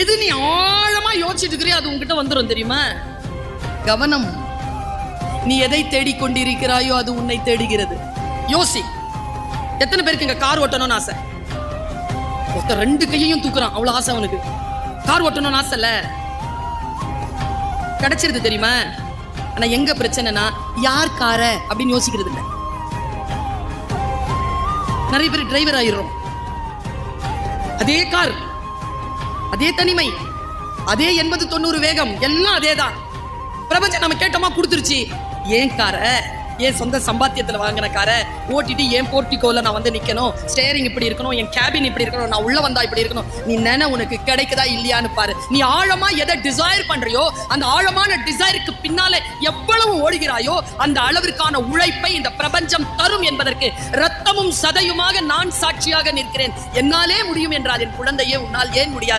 எது நீ ஆழமா யோசிச்சுட்டு இருக்கிறியோ அது உங்ககிட்ட வந்துடும் தெரியுமா? கவனம். நீ எதை தேடிக்கொண்டிருக்கிறாயோ அது உன்னை தேடுகிறது. யோசி. எத்தனை பேருக்கு இங்க கார் ஓட்டணும்னு ஆசை? ஒருத்தர் 2 கையையும் தூக்குறான், அவ்வளவு ஆசை அவனுக்கு. கார் ஓட்டணும்னு ஆசை இல்ல, கிடைச்சிருது தெரியுமா? ஆனா எங்க பிரச்சனைனா யார் கார அப்படின்னு யோசிக்கிறது இல்லை. நிறைய பேர் டிரைவர் ஆயிடுறோம். அதே கார், அதே தனிமை, அதே 80-90 வேகம், எல்லாம் அதேதான். பிரபஞ்சம் நம்ம கேட்டோமா கொடுத்துருச்சு. ஏன் கார, என் சொந்த சம்பாத்தியத்துல வாங்கின கார ஓட்டிட்டு என் போர்ட்டிகோல நான் வந்து நிக்கணும், ஸ்டேரிங் இப்படி இருக்கணும், என் கேபின் இப்படி இருக்கணும், நான் உள்ள வந்தா இப்படி இருக்கணும். நீ நினை உனக்கு கிடைக்குதா இல்லையான்னு பாரு. நீ ஆழமா எதை டிசைர் பண்றியோ அந்த ஆழமான டிசைருக்கு பின்னாலே எவ்வளவு ஓடுகிறாயோ அந்த அளவிற்கான உழைப்பை இந்த பிரபஞ்சம் தரும் என்பதற்கு ரத்தமும் சதையுமாக நான் சாட்சியாக நிற்கிறேன். என்னாலே முடியும் என்றால் என் குழந்தையே உன்னால் ஏன் முடியாது?